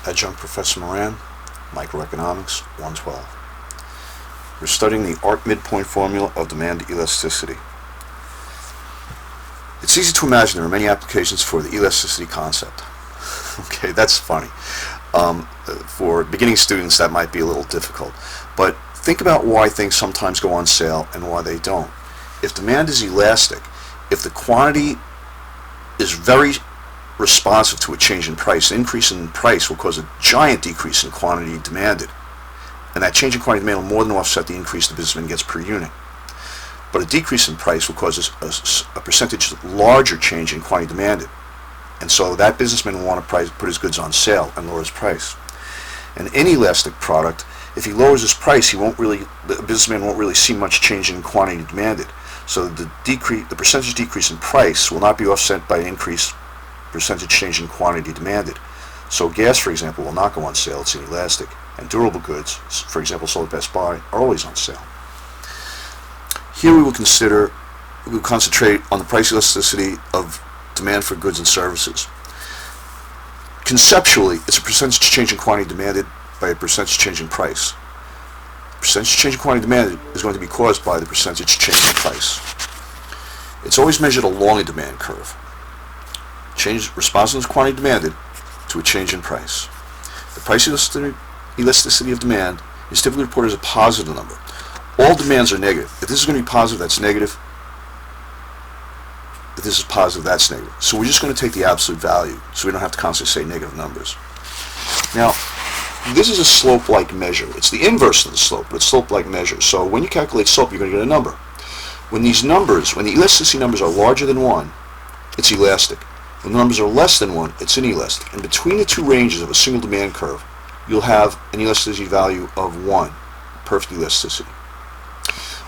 Adjunct Professor Moran, Microeconomics 112. We're studying the arc midpoint formula of demand elasticity. It's easy to imagine there are many applications for the elasticity concept. Okay, that's funny. For beginning students that might be a little difficult, but think about why things sometimes go on sale and why they don't. If demand is elastic, if the quantity is very responsive to a change in price, the increase in price will cause a giant decrease in quantity demanded, and that change in quantity demand will more than offset the increase the businessman gets per unit. But a decrease in price will cause a percentage larger change in quantity demanded, and so that businessman will want to put his goods on sale and lower his price. And any elastic product, if he lowers his price, the businessman won't really see much change in quantity demanded. So the percentage decrease in price will not be offset by an increased percentage change in quantity demanded. So gas, for example, will not go on sale, it's inelastic. And durable goods, for example, sold at Best Buy, are always on sale. Here we will concentrate on the price elasticity of demand for goods and services. Conceptually, it's a percentage change in quantity demanded by a percentage change in price. Percentage change in quantity demanded is going to be caused by the percentage change in price. It's always measured along a demand curve. Change responsiveness of quantity demanded to a change in price. The price elasticity of demand is typically reported as a positive number. All demands are negative. If this is going to be positive, that's negative. If this is positive, that's negative. So we're just going to take the absolute value, so we don't have to constantly say negative numbers. Now, this is a slope-like measure. It's the inverse of the slope, but it's slope-like measure. So when you calculate slope, you're going to get a number. When the elasticity numbers are larger than 1, it's elastic. When the numbers are less than 1, it's inelastic. And between the two ranges of a single demand curve, you'll have an elasticity value of 1, perfect elasticity.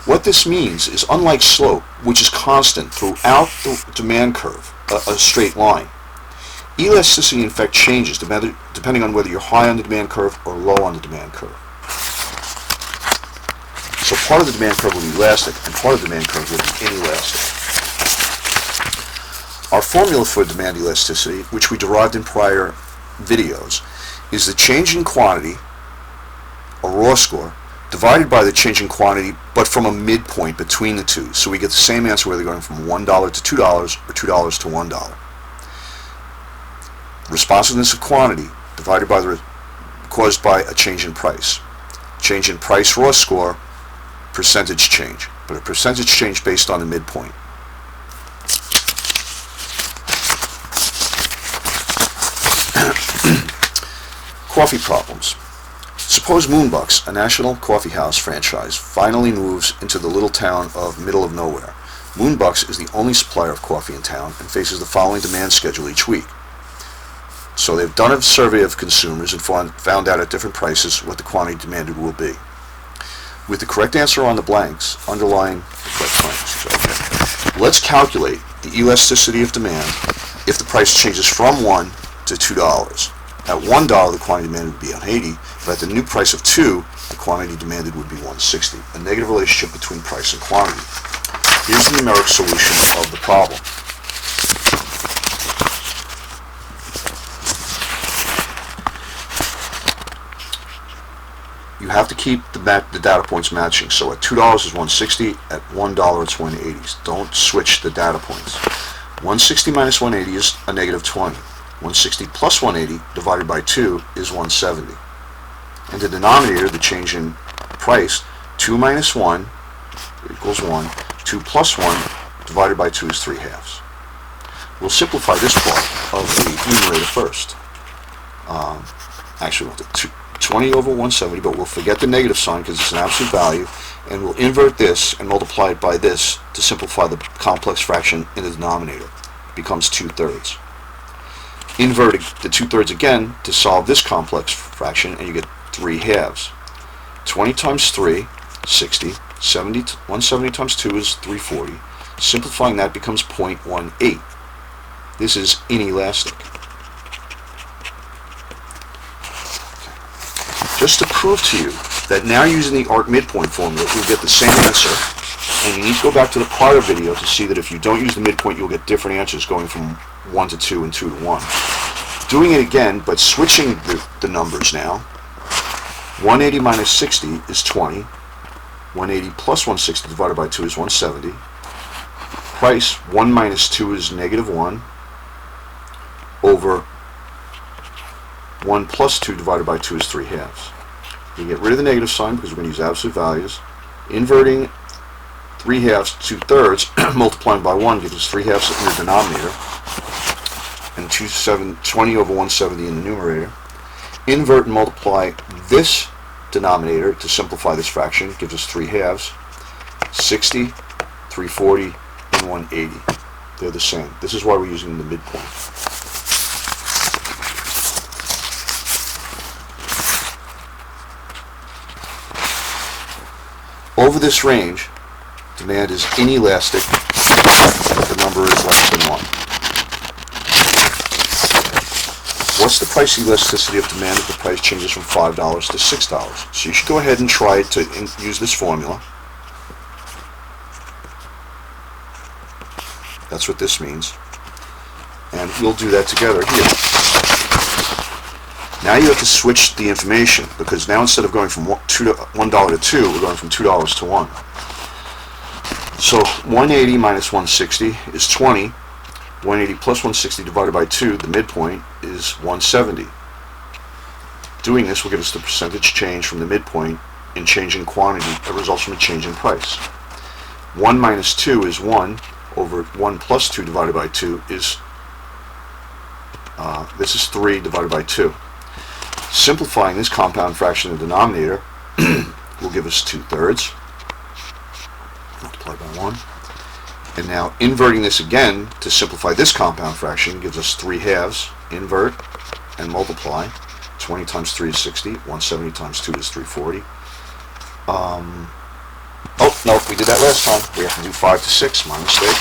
What this means is, unlike slope, which is constant throughout the demand curve, a straight line, elasticity in fact changes depending on whether you're high on the demand curve or low on the demand curve. So part of the demand curve will be elastic and part of the demand curve will be inelastic. Our formula for demand elasticity, which we derived in prior videos, is the change in quantity, or raw score, divided by the change in quantity, but from a midpoint between the two. So we get the same answer whether going from $1 to $2 or $2 to $1. Responsiveness of quantity divided by caused by a change in price. Change in price raw score, percentage change, but a percentage change based on the midpoint. Coffee problems. Suppose Moonbucks, a national coffee house franchise, finally moves into the little town of middle of nowhere. Moonbucks is the only supplier of coffee in town and faces the following demand schedule each week. So they've done a survey of consumers and found out at different prices what the quantity demanded will be. With the correct answer on the blanks, underline the correct blanks. Okay. Let's calculate the elasticity of demand if the price changes from $1 to $2. At $1, the quantity demanded would be 180, but at the new price of $2, the quantity demanded would be 160, a negative relationship between price and quantity. Here's the numeric solution of the problem. You have to keep the data points matching. So at $2 is 160, at $1 it's 180. Don't switch the data points. 160 minus 180 is a negative 20. 160 plus 180 divided by 2 is 170. In the denominator, the change in price, 2 minus 1 equals 1. 2 plus 1 divided by 2 is 3/2. We'll simplify this part of the numerator first. Actually, we'll do 20 over 170, but we'll forget the negative sign because it's an absolute value, and we'll invert this and multiply it by this to simplify the complex fraction in the denominator. It becomes 2/3. Invert the 2/3 again to solve this complex fraction, and you get 3/2. 20 times 3, 60. 170 times 2 is 340. Simplifying that becomes 0.18. This is inelastic. Just to prove to you that now using the arc midpoint formula, you'll get the same answer, and you need to go back to the prior video to see that if you don't use the midpoint, you'll get different answers going from 1 to 2 and 2 to 1. Doing it again, but switching the numbers now. 180 minus 60 is 20. 180 plus 160 divided by 2 is 170. Price, 1 minus 2 is negative 1, over 1 plus 2 divided by 2 is 3 halves. You get rid of the negative sign because we're going to use absolute values. Inverting 3 halves, 2/3, multiplying by 1 gives us 3 halves in the denominator, and 20 over 170 in the numerator. Invert and multiply this denominator to simplify this fraction gives us 3 halves. 60, 340, and 180. They're the same. This is why we're using the midpoint. Over this range, demand is inelastic if the number is less than 1. What's the price elasticity of demand if the price changes from $5 to $6? So you should go ahead and try to use this formula. That's what this means. And we'll do that together here. Now you have to switch the information, because now instead of going from $1 to 2, we're going from $2 to 1. So 180 minus 160 is 20. 180 plus 160 divided by 2, the midpoint, is 170. Doing this will give us the percentage change from the midpoint in change in quantity that results from a change in price. 1 minus 2 is 1, over 1 plus 2 divided by 2 is, this is 3 divided by 2. Simplifying this compound fraction in the denominator will give us 2/3, multiplied by 1. And now inverting this again to simplify this compound fraction gives us 3 halves. Invert and multiply. 20 times 3 is 60. 170 times 2 is 340. Oh, no, we did that last time. We have to do 5 to 6. My mistake.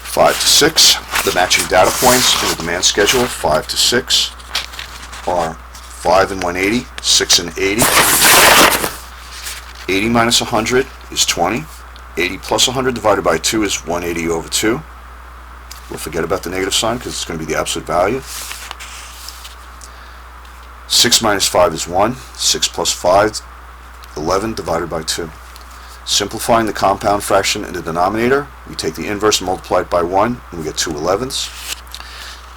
5 to 6. The matching data points in the demand schedule, 5 to 6, are 5 and 180, 6 and 80. 80 minus 100 is 20. 80 plus 100 divided by 2 is 180 over 2. We'll forget about the negative sign because it's going to be the absolute value. 6 minus 5 is 1. 6 plus 5, 11 divided by 2. Simplifying the compound fraction in the denominator, we take the inverse and multiply it by 1, and we get 2 11ths.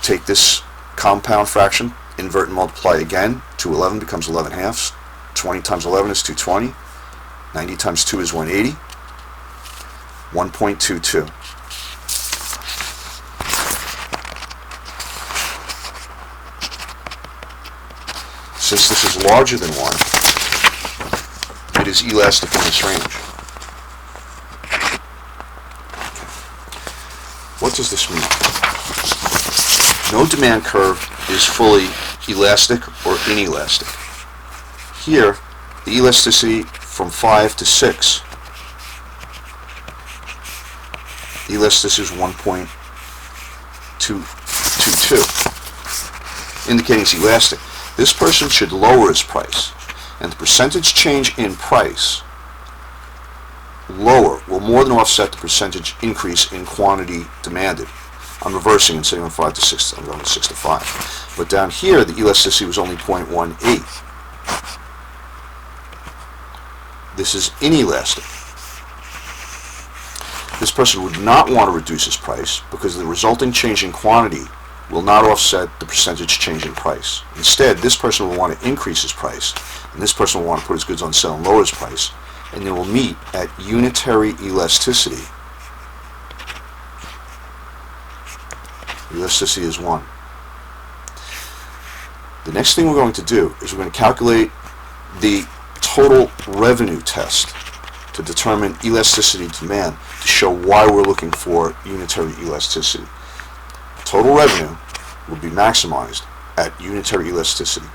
Take this compound fraction, invert and multiply again. 2 11 becomes 11 halves. 20 times 11 is 220. 90 times 2 is 180. 1.22. Since this is larger than 1, it is elastic in this range. What does this mean? No demand curve is fully elastic or inelastic. Here, the elasticity from 5 to 6, the elasticity is 1.222, indicating it's elastic. This person should lower his price, and the percentage change in price lower will more than offset the percentage increase in quantity demanded. I'm reversing and sitting on 5 to 6. I'm going to 6 to 5. But down here, the elasticity was only 0.18. This is inelastic. This person would not want to reduce his price because the resulting change in quantity will not offset the percentage change in price. Instead, this person will want to increase his price, and this person will want to put his goods on sale and lower his price, and they will meet at unitary elasticity. Elasticity is 1. The next thing we're going to do is we're going to calculate the total revenue test to determine elasticity demand to show why we're looking for unitary elasticity. Total revenue will be maximized at unitary elasticity.